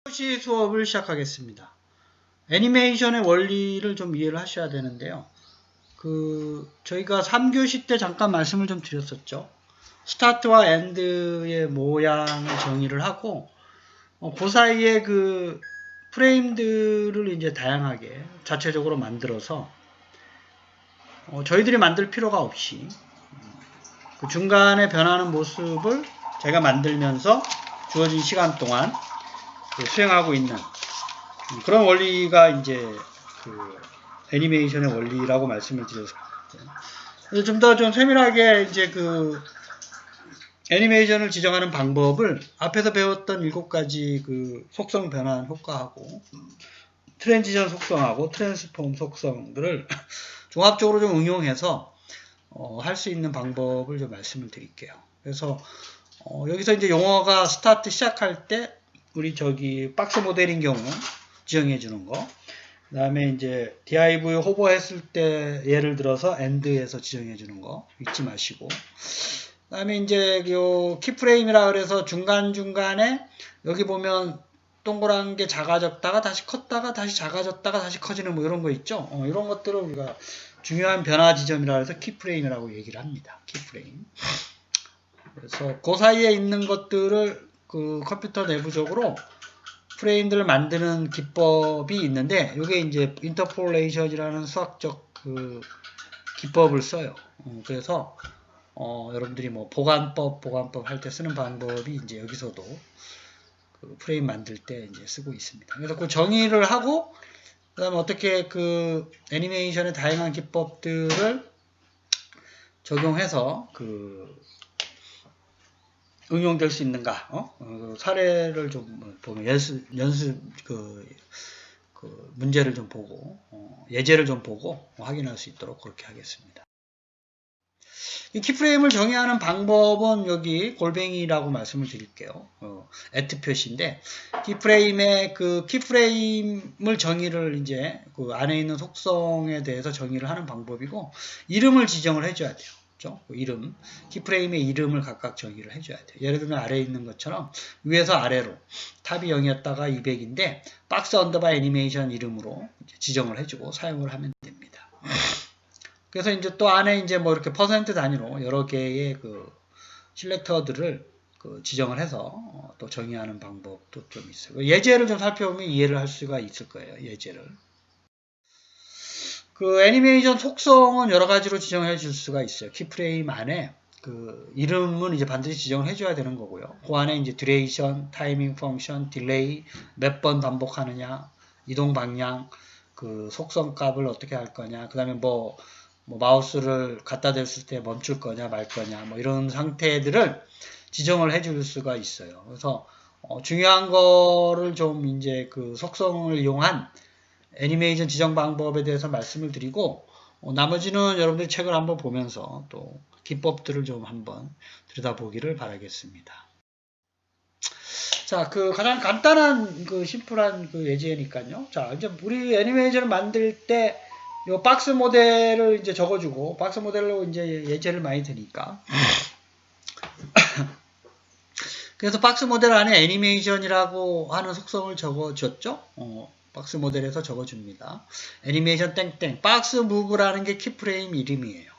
3교시 수업을 시작하겠습니다. 애니메이션의 원리를 좀 이해를 하셔야 되는데요. 저희가 3교시 때 잠깐 말씀을 좀 드렸었죠. 스타트와 엔드의 모양을 정의를 하고, 그 사이에 프레임들을 이제 다양하게 자체적으로 만들어서, 저희들이 만들 필요가 없이, 그 중간에 변하는 모습을 제가 만들면서 주어진 시간 동안 수행하고 있는 그런 원리가 이제 애니메이션의 원리라고 말씀을 드렸습니다. 좀 더 좀 세밀하게 이제 애니메이션을 지정하는 방법을 앞에서 배웠던 7가지 속성 변환 효과하고 트랜지션 속성하고 트랜스폼 속성들을 종합적으로 좀 응용해서 할 수 있는 방법을 좀 말씀을 드릴게요. 그래서 여기서 이제 용어가 스타트 시작할 때 우리 박스 모델인 경우 지정해 주는 거. 그 다음에 이제 div 호버했을 때 예를 들어서 end에서 지정해 주는 거 잊지 마시고. 그 다음에 이제 키프레임이라 그래서 중간중간에 여기 보면 동그란 게 작아졌다가 다시 컸다가 다시 작아졌다가 다시 커지는 뭐 이런 거 있죠. 이런 것들을 우리가 중요한 변화 지점이라 해서 키프레임이라고 얘기를 합니다. 키프레임. 그래서 그 사이에 있는 것들을 컴퓨터 내부적으로 프레임들을 만드는 기법이 있는데 이게 이제 인터폴레이션이라는 수학적 기법을 써요. 그래서 여러분들이 뭐 보관법 할 때 쓰는 방법이 이제 여기서도 프레임 만들 때 이제 쓰고 있습니다. 그래서 정의를 하고 그다음에 어떻게 애니메이션의 다양한 기법들을 적용해서 응용될 수 있는가? 사례를 좀 보면 연습 문제를 좀 보고 예제를 좀 보고 확인할 수 있도록 그렇게 하겠습니다. 이 키프레임을 정의하는 방법은 여기 골뱅이라고 말씀을 드릴게요. at 표시인데 키프레임의 키프레임을 정의를 이제 안에 있는 속성에 대해서 정의를 하는 방법이고 이름을 지정을 해줘야 돼요. 이름, 키프레임의 이름을 각각 정의를 해줘야 돼요. 예를 들면 아래에 있는 것처럼 위에서 아래로 탑이 0이었다가 200인데 박스 언더바 애니메이션 이름으로 지정을 해주고 사용을 하면 됩니다. 그래서 이제 또 안에 이제 뭐 이렇게 퍼센트 단위로 여러 개의 실렉터들을 지정을 해서 또 정의하는 방법도 좀 있어요. 예제를 좀 살펴보면 이해를 할 수가 있을 거예요. 예제를. 애니메이션 속성은 여러 가지로 지정해 줄 수가 있어요. 키프레임 안에 이름은 이제 반드시 지정을 해줘야 되는 거고요. 그 안에 이제 듀레이션, 타이밍 펑션, 딜레이, 몇 번 반복하느냐, 이동 방향, 속성 값을 어떻게 할 거냐, 그 다음에 뭐 마우스를 갖다 댔을 때 멈출 거냐 말 거냐 뭐 이런 상태들을 지정을 해줄 수가 있어요. 그래서 중요한 거를 좀 이제 속성을 이용한 애니메이션 지정 방법에 대해서 말씀을 드리고 나머지는 여러분들이 책을 한번 보면서 또 기법들을 좀 한번 들여다보기를 바라겠습니다. 자, 가장 간단한 심플한 예제니까요. 자, 이제 우리 애니메이션을 만들 때 요 박스 모델을 이제 적어주고 박스 모델로 이제 예제를 많이 드니까 그래서 박스 모델 안에 애니메이션이라고 하는 속성을 적어줬죠. 박스 모델에서 적어줍니다. 애니메이션 땡땡 박스 무브라는 게 키프레임 이름이에요.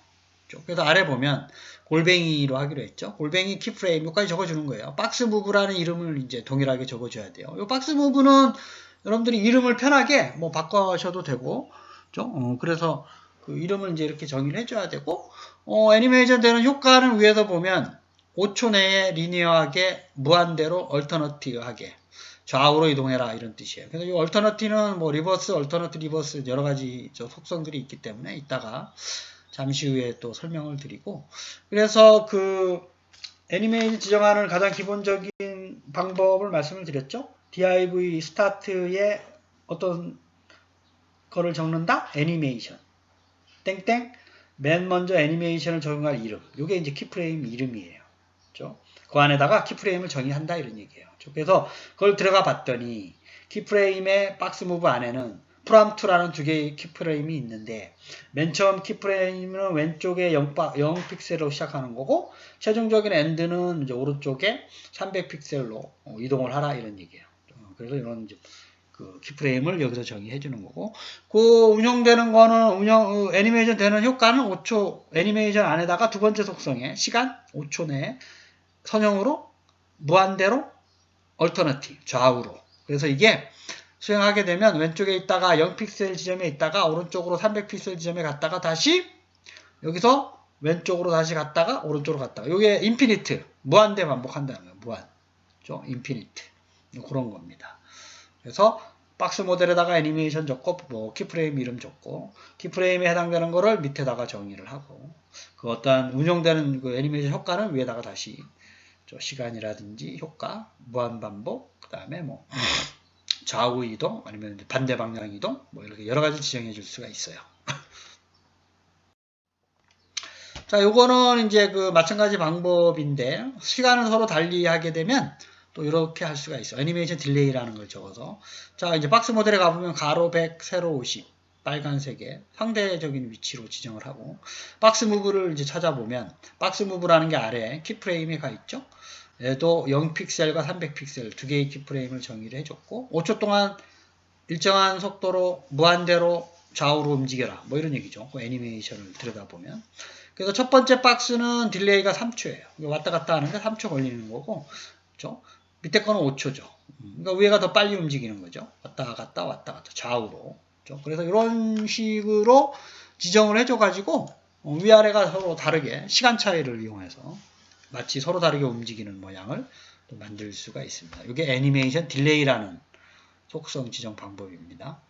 그래서 아래 보면 골뱅이로 하기로 했죠. 골뱅이 키프레임 여기까지 적어주는 거예요. 박스 무브라는 이름을 이제 동일하게 적어줘야 돼요. 이 박스 무브는 여러분들이 이름을 편하게 뭐 바꿔셔도 되고, 그래서 이름을 이제 이렇게 정의를 해줘야 되고, 애니메이션 되는 효과는 위에서 보면 5초 내에 리니어하게 무한대로 얼터너티브하게 좌우로 이동해라 이런 뜻이에요. 그래서 이 얼터너티는 뭐 리버스, 얼터너티 리버스 여러 가지 속성들이 있기 때문에 이따가 잠시 후에 또 설명을 드리고 그래서 애니메이션 지정하는 가장 기본적인 방법을 말씀을 드렸죠. div start에 어떤 거를 적는다? 애니메이션 땡땡 맨 먼저 애니메이션을 적용할 이름 이게 이제 키프레임 이름이에요. 그 안에다가 키프레임을 정의한다 이런 얘기예요. 그래서 그걸 들어가 봤더니 키프레임의 박스 무브 안에는 프롬프트라는 두 개의 키프레임이 있는데 맨 처음 키프레임은 왼쪽에 0픽셀로 시작하는 거고 최종적인 엔드는 이제 오른쪽에 300픽셀로 이동을 하라 이런 얘기예요. 그래서 이런 이제 그 키프레임을 여기서 정의해 주는 거고, 그 운영되는 거는 애니메이션 되는 효과는 5초 애니메이션 안에다가 두 번째 속성에 시간 5초 내에 선형으로 무한대로 얼터너티브 좌우로. 그래서 이게 수행하게 되면 왼쪽에 있다가 0픽셀 지점에 있다가 오른쪽으로 300픽셀 지점에 갔다가 다시 여기서 왼쪽으로 다시 갔다가 오른쪽으로 갔다가, 이게 인피니트 무한대 반복한다는 거예요. 무한 인피니트 그런 겁니다. 그래서 박스 모델에다가 애니메이션 적고 뭐 키프레임 이름 적고 키프레임에 해당되는 거를 밑에다가 정의를 하고, 그 어떠한 운영되는 그 애니메이션 효과는 위에다가 다시 시간이라든지 효과 무한 반복, 그 다음에 뭐 좌우 이동 아니면 반대 방향 이동 뭐 이렇게 여러 가지 지정해 줄 수가 있어요. 자, 요거는 이제 그 마찬가지 방법인데, 시간을 서로 달리 하게 되면 또 이렇게 할 수가 있어요. 애니메이션 딜레이라는 걸 적어서. 자, 이제 박스 모델에 가보면 가로 100, 세로 50, 빨간색에 상대적인 위치로 지정을 하고, 박스 무브를 이제 찾아보면, 박스 무브라는 게 아래에 키프레임에 가 있죠. 얘도 0픽셀과 300픽셀 두 개의 키프레임을 정의를 해줬고, 5초 동안 일정한 속도로 무한대로 좌우로 움직여라. 뭐 이런 얘기죠. 그 애니메이션을 들여다보면. 그래서 첫 번째 박스는 딜레이가 3초예요. 왔다 갔다 하는데 3초 걸리는 거고, 그렇죠? 밑에 거는 5초죠. 그러니까 위에가 더 빨리 움직이는 거죠. 왔다 갔다 좌우로. 그렇죠? 그래서 이런 식으로 지정을 해줘가지고 위아래가 서로 다르게 시간 차이를 이용해서 마치 서로 다르게 움직이는 모양을 또 만들 수가 있습니다. 이게 애니메이션 딜레이라는 속성 지정 방법입니다.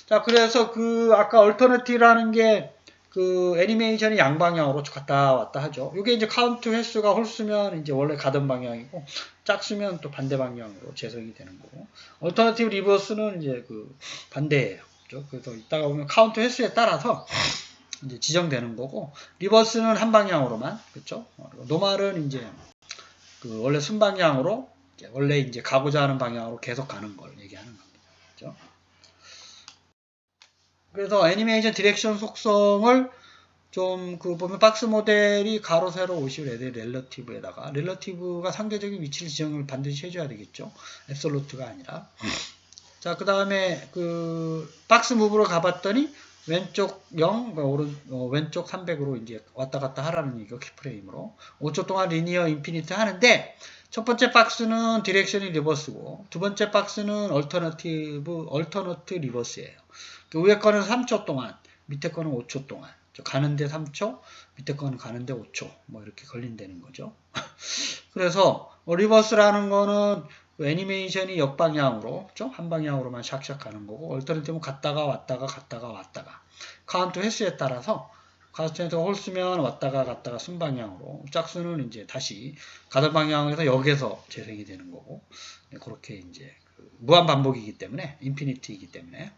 자, 그래서 그 아까 얼터너티라는 게 그 애니메이션이 양방향으로 갔다 왔다 하죠. 이게 이제 카운트 횟수가 홀수면 이제 원래 가던 방향이고, 짝수면 또 반대 방향으로 재성이 되는 거고, 얼터너티브 리버스는 이제 그 반대예요. 그렇죠? 그래서 이따가 보면 카운트 횟수에 따라서 이제 지정되는 거고, 리버스는 한 방향으로만, 그렇죠? 노말은 이제 그 원래 순방향으로 원래 이제 가고자 하는 방향으로 계속 가는 걸 얘기하는 겁니다. 그렇죠? 그래서 애니메이션 디렉션 속성을 좀 그 보면 박스 모델이 가로 세로 50 렐러티브에다가, 렐러티브가 상대적인 위치를 지정을 반드시 해줘야 되겠죠. 앱솔루트가 아니라. 자, 그 다음에 그 박스 무브로 가봤더니 왼쪽 0, 왼쪽 300으로 이제 왔다 갔다 하라는 얘기가 키프레임으로 5초 동안 리니어 인피니트 하는데, 첫 번째 박스는 디렉션이 리버스고 두 번째 박스는 얼터너트 리버스예요. 그 위에 거는 3초 동안, 밑에 거는 5초 동안. 가는데 3초, 밑에 거는 가는데 5초. 뭐 이렇게 걸린다는 거죠. 그래서 리버스라는 거는 애니메이션이 역방향으로, 그렇죠? 한 방향으로만 샥샥 가는 거고, 얼터너티브는 갔다가 왔다가 갔다가 왔다가. 카운트 횟수에 따라서 카운트에서 홀수면 왔다가 갔다가 순방향으로, 짝수는 이제 다시 가던 방향에서 역에서 재생이 되는 거고, 그렇게 이제 무한 반복이기 때문에, 인피니트이기 때문에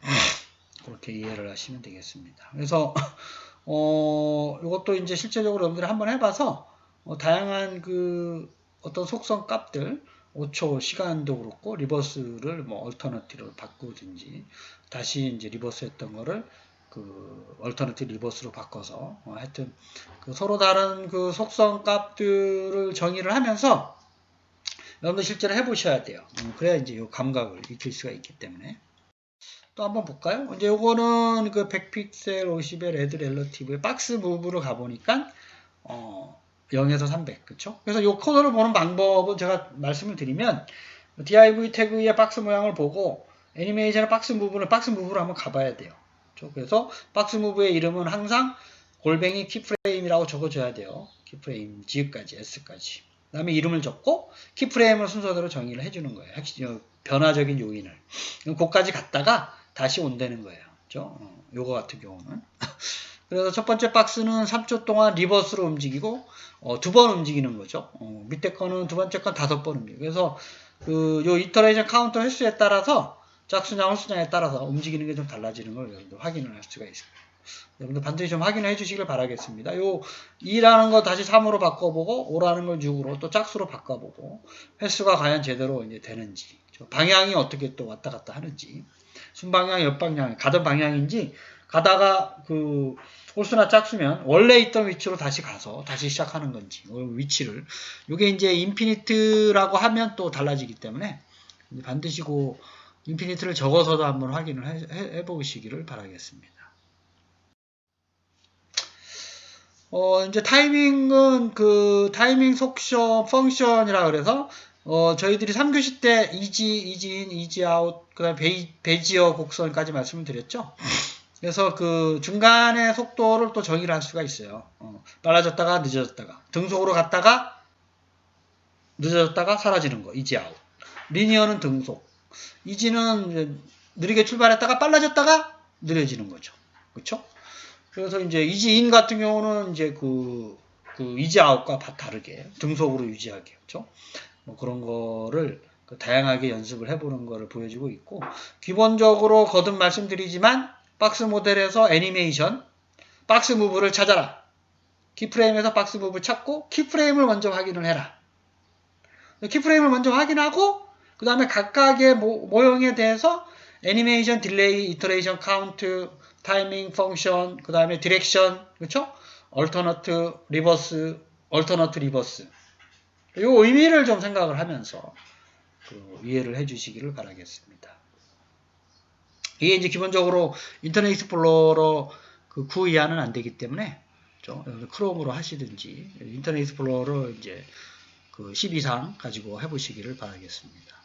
그렇게 이해를 하시면 되겠습니다. 그래서 이것도 이제 실제적으로 여러분들이 한번 해봐서 다양한 그 어떤 속성 값들 5초 시간도 그렇고 리버스를 뭐 얼터너티브로 바꾸든지 다시 이제 리버스 했던 거를 그 얼터너티브 리버스로 바꿔서 하여튼 그 서로 다른 그 속성 값들을 정의를 하면서 여러분들 실제로 해보셔야 돼요. 그래야 이제 이 감각을 익힐 수가 있기 때문에. 또 한번 볼까요? 이제 요거는 그 100픽셀 50의 레드 렐러티브의 박스 무브로 가보니까 0에서 300, 그쵸? 그래서 요 코드를 보는 방법은 제가 말씀을 드리면 div 태그의 박스 모양을 보고 애니메이션의 박스 무브로 한번 가봐야 돼요. 그쵸? 그래서 박스 무브의 이름은 항상 골뱅이 키프레임이라고 적어줘야 돼요. 키프레임 지읒까지 s까지. 그 다음에 이름을 적고 키프레임을 순서대로 정의를 해주는 거예요. 변화적인 요인을. 그까지 갔다가 다시 온다는 거예요. 그렇죠? 요거 같은 경우는. 그래서 첫 번째 박스는 3초 동안 리버스로 움직이고 두 번 움직이는 거죠. 밑에 거는 두 번째 건 5번 움직이고. 그래서 요 이터레이션 카운터 횟수에 따라서 짝수냐 홀수냐에 따라서 움직이는 게 좀 달라지는 걸 여러분들 확인을 할 수가 있습니다. 여러분들 반드시 좀 확인을 해주시길 바라겠습니다. 요 2라는 거 다시 3으로 바꿔보고 5라는 걸 6으로 또 짝수로 바꿔보고 횟수가 과연 제대로 이제 되는지, 방향이 어떻게 또 왔다 갔다 하는지, 순방향, 옆방향, 가던 방향인지, 가다가 그 홀수나 짝수면 원래 있던 위치로 다시 가서 다시 시작하는 건지, 위치를. 이게 이제 인피니트라고 하면 또 달라지기 때문에 반드시 그 인피니트를 적어서도 한번 확인을 해보시기를 바라겠습니다. 이제 타이밍은 그 타이밍 속션 펑션이라 그래서 저희들이 3교시 때 이지인, 이지아웃, 그 다음에 베지어 곡선까지 말씀을 드렸죠. 그래서 그 중간의 속도를 또 정의를 할 수가 있어요. 빨라졌다가 늦어졌다가 등속으로 갔다가 늦어졌다가 사라지는 거 이지아웃. 리니어는 등속. 이지는 느리게 출발했다가 빨라졌다가 느려지는 거죠. 그렇죠? 그래서 이제 이지인 같은 경우는 이제 그 이지아웃과 다르게 등속으로 유지하게 그렇죠? 뭐 그런 거를 다양하게 연습을 해보는 거를 보여주고 있고, 기본적으로 거듭 말씀드리지만 박스 모델에서 애니메이션 박스 무브를 찾아라. 키프레임에서 박스 무브 찾고 키프레임을 먼저 확인을 해라. 키프레임을 먼저 확인하고 그 다음에 각각의 모형에 대해서 애니메이션, 딜레이, 이터레이션, 카운트, 타이밍, 펑션, 그 다음에 디렉션, 그렇죠? 얼터너트, 리버스, 얼터너트, 리버스. 이 의미를 좀 생각을 하면서 이해를 해주시기를 바라겠습니다. 이게 이제 기본적으로 인터넷 익스플로러 그 9 이하는 안 되기 때문에 크롬으로 하시든지 인터넷 익스플로러 이제 그 10 이상 가지고 해보시기를 바라겠습니다.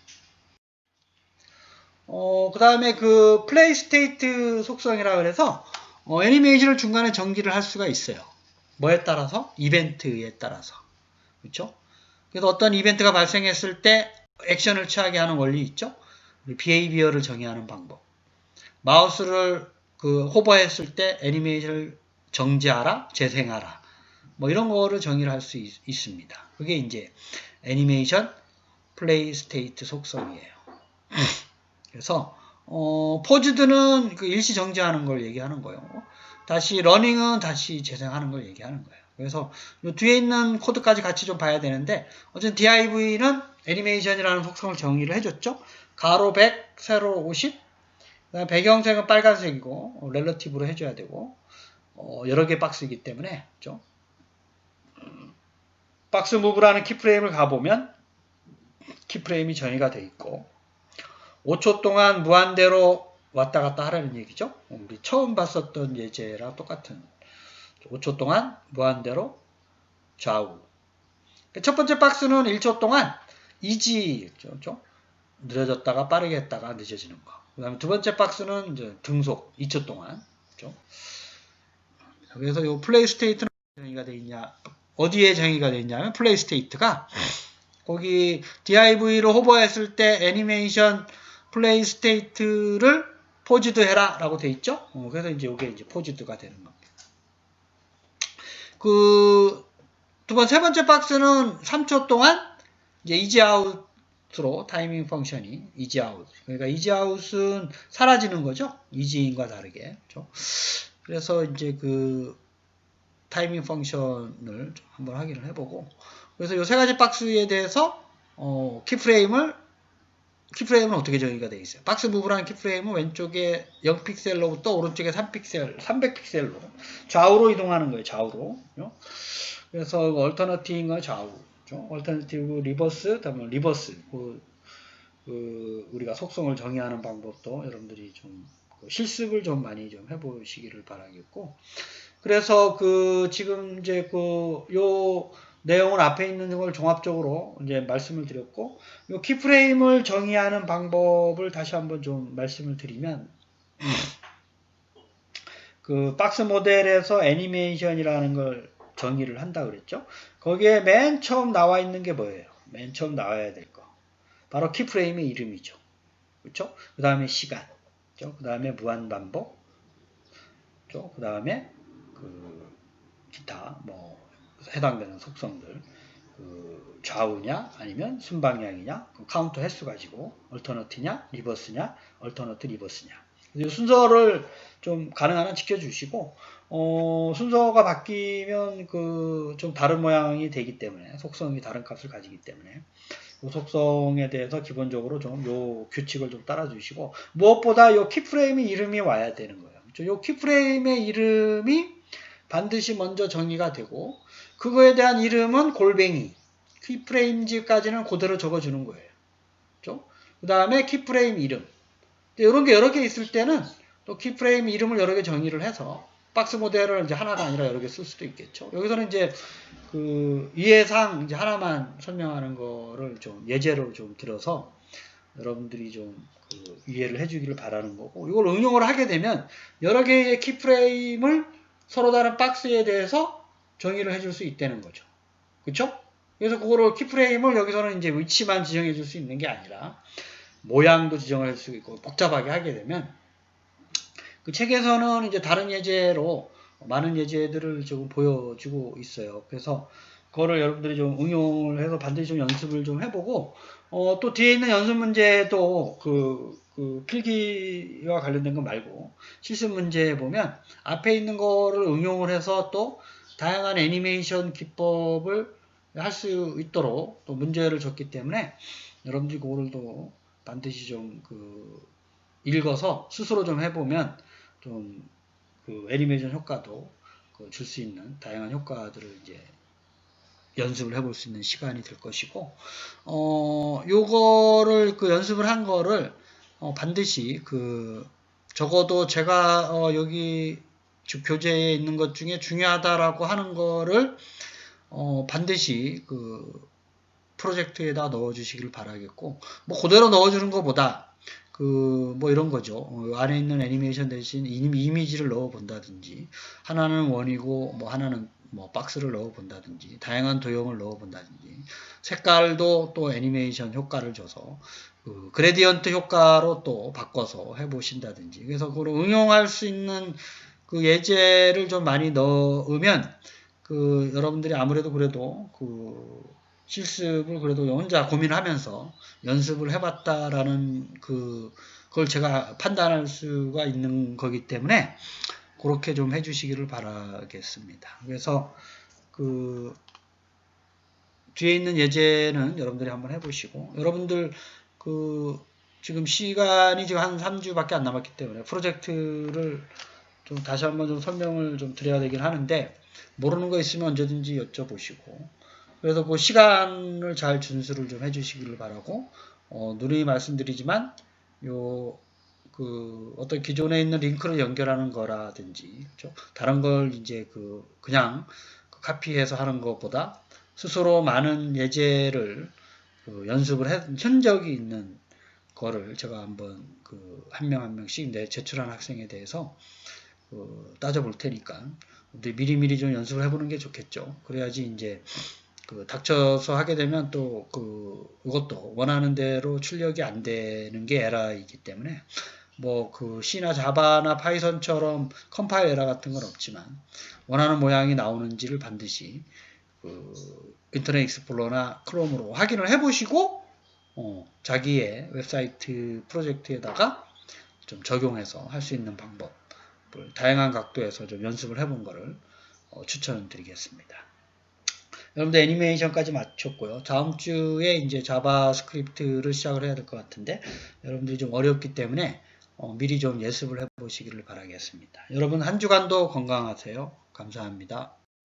그 다음에 그 플레이 스테이트 속성이라 그래서 애니메이션을 중간에 정지를 할 수가 있어요. 뭐에 따라서? 이벤트에 따라서. 그렇죠? 그래서 어떤 이벤트가 발생했을 때 액션을 취하게 하는 원리 있죠? 비헤이비어를 정의하는 방법. 마우스를 호버했을 때 애니메이션을 정지하라, 재생하라. 뭐 이런 거를 정의를 할 수 있습니다. 그게 이제 애니메이션 플레이 스테이트 속성이에요. 그래서 포즈드는 일시 정지하는 걸 얘기하는 거예요. 다시 러닝은 다시 재생하는 걸 얘기하는 거예요. 그래서 이 뒤에 있는 코드까지 같이 좀 봐야 되는데, 어쨌든 div는 애니메이션이라는 속성을 정의를 해줬죠. 가로 100, 세로 50. 배경색은 빨간색이고 렐러티브로 해줘야 되고 여러 개 박스이기 때문에 그렇죠? 박스 무브라는 키프레임을 가보면 키프레임이 정의가 돼 있고 5초 동안 무한대로 왔다 갔다 하라는 얘기죠. 우리 처음 봤었던 예제랑 똑같은 5초 동안 무한대로 좌우. 첫 번째 박스는 1초 동안 이지 그렇죠? 느려졌다가 빠르게 했다가 늦어지는 거. 그 다음에 두 번째 박스는 이제 등속 2초 동안. 그렇죠? 그래서 이 플레이 스테이트는 정의가 되어 있냐? 어디에 정의가 되어 있냐면 플레이 스테이트가 거기 div로 호버했을 때 애니메이션 플레이 스테이트를 포즈드 해라 라고 되어 있죠. 그래서 이제 이게 이제 포즈드가 되는 겁니다. 세 번째 박스는 3초 동안 이제 이지아웃으로 타이밍 펑션이 이지아웃. 그러니까 이지아웃은 사라지는 거죠. 이지인과 다르게. 그렇죠? 그래서 이제 타이밍 펑션을 한번 확인을 해보고, 그래서 이 세 가지 박스에 대해서 키프레임은 어떻게 정의가 되어 있어요? 박스 무브라는 키프레임은 왼쪽에 0픽셀로부터 오른쪽에 300픽셀로 좌우로 이동하는 거예요. 좌우로. 그래서 얼터너티브가 좌우, 얼터너티브 리버스, 다음에 리버스. 우리가 속성을 정의하는 방법도 여러분들이 좀 실습을 좀 많이 좀 해보시기를 바라겠고, 그래서 지금 이제 요 내용은 앞에 있는 걸 종합적으로 이제 말씀을 드렸고, 요 키프레임을 정의하는 방법을 다시 한번 좀 말씀을 드리면, 박스 모델에서 애니메이션이라는 걸 정의를 한다 그랬죠. 거기에 맨 처음 나와 있는 게 뭐예요? 맨 처음 나와야 될 거. 바로 키프레임의 이름이죠. 그렇죠? 그 다음에 시간, 그 다음에 무한 반복, 그 다음에 기타 해당되는 속성들, 좌우냐 아니면 순방향이냐, 카운터 횟수 가지고 얼터너티냐 리버스냐, 얼터너트 리버스냐. 이 순서를 좀 가능한 한 지켜주시고, 순서가 바뀌면 좀 다른 모양이 되기 때문에, 속성이 다른 값을 가지기 때문에 이 속성에 대해서 기본적으로 좀 요 규칙을 좀 따라주시고, 무엇보다 요 키프레임의 이름이 와야 되는 거예요. 요 키프레임의 이름이 반드시 먼저 정의가 되고, 그거에 대한 이름은 골뱅이, 키프레임즈까지는 그대로 적어주는 거예요. 그렇죠? 그 다음에 키프레임 이름. 이런 게 여러 개 있을 때는 또 키프레임 이름을 여러 개 정의를 해서 박스 모델을 이제 하나가 아니라 여러 개 쓸 수도 있겠죠. 여기서는 이제 그 이해상 이제 하나만 설명하는 거를 좀 예제로 좀 들어서 여러분들이 좀 그 이해를 해주기를 바라는 거고, 이걸 응용을 하게 되면 여러 개의 키프레임을 서로 다른 박스에 대해서 정의를 해줄 수 있다는 거죠. 그쵸? 그래서 그거를 키프레임을 여기서는 이제 위치만 지정해 줄 수 있는 게 아니라 모양도 지정을 할 수 있고 복잡하게 하게 되면 그 책에서는 이제 다른 예제로 많은 예제들을 조금 보여주고 있어요. 그래서 그거를 여러분들이 좀 응용을 해서 반드시 좀 연습을 좀 해보고, 또 뒤에 있는 연습 문제도 그 필기와 관련된 거 말고 실습 문제에 보면 앞에 있는 거를 응용을 해서 또 다양한 애니메이션 기법을 할 수 있도록 또 문제를 줬기 때문에 여러분들이 그거를 또 반드시 좀 읽어서 스스로 좀 해보면 좀 그 애니메이션 효과도 줄 수 있는 다양한 효과들을 이제 연습을 해볼 수 있는 시간이 될 것이고, 요거를 연습을 한 거를 반드시 적어도 제가 여기 교재에 있는 것 중에 중요하다라고 하는 거를 반드시 프로젝트에다 넣어주시길 바라겠고, 뭐 그대로 넣어주는 것보다 뭐 이런 거죠. 안에 있는 애니메이션 대신 이미지를 넣어 본다든지, 하나는 원이고 뭐 하나는 뭐 박스를 넣어 본다든지, 다양한 도형을 넣어 본다든지, 색깔도 또 애니메이션 효과를 줘서 그레디언트 효과로 또 바꿔서 해 보신다든지, 그래서 그걸 응용할 수 있는 예제를 좀 많이 넣으면 여러분들이 아무래도 그래도 실습을 그래도 혼자 고민하면서 연습을 해봤다라는 그걸 제가 판단할 수가 있는 거기 때문에 그렇게 좀 해주시기를 바라겠습니다. 그래서 뒤에 있는 예제는 여러분들이 한번 해보시고, 여러분들 지금 시간이 지금 한 3주밖에 안 남았기 때문에 프로젝트를 좀 다시 한번 좀 설명을 좀 드려야 되긴 하는데, 모르는 거 있으면 언제든지 여쭤보시고, 그래서 그 시간을 잘 준수를 좀 해주시기를 바라고, 누누이 말씀드리지만 어떤 기존에 있는 링크를 연결하는 거라든지, 그렇죠? 다른 걸 이제 그냥 카피해서 하는 것보다 스스로 많은 예제를 연습을 한 흔적이 있는 거를 제가 한번 한 명 한 명씩 제출한 학생에 대해서 따져볼 테니까 미리미리 좀 연습을 해보는 게 좋겠죠. 그래야지 이제 닥쳐서 하게 되면 또 이것도 원하는 대로 출력이 안 되는 게 에러이기 때문에, 뭐 C나 자바나 파이썬처럼 컴파일 에러 같은 건 없지만 원하는 모양이 나오는지를 반드시 인터넷 익스플로러나 크롬으로 확인을 해보시고 자기의 웹사이트 프로젝트에다가 좀 적용해서 할 수 있는 방법을 다양한 각도에서 좀 연습을 해본 거를 추천드리겠습니다. 여러분들 애니메이션까지 마쳤고요. 다음 주에 이제 자바스크립트를 시작을 해야 될 것 같은데, 여러분들이 좀 어렵기 때문에 미리 좀 예습을 해보시기를 바라겠습니다. 여러분 한 주간도 건강하세요. 감사합니다.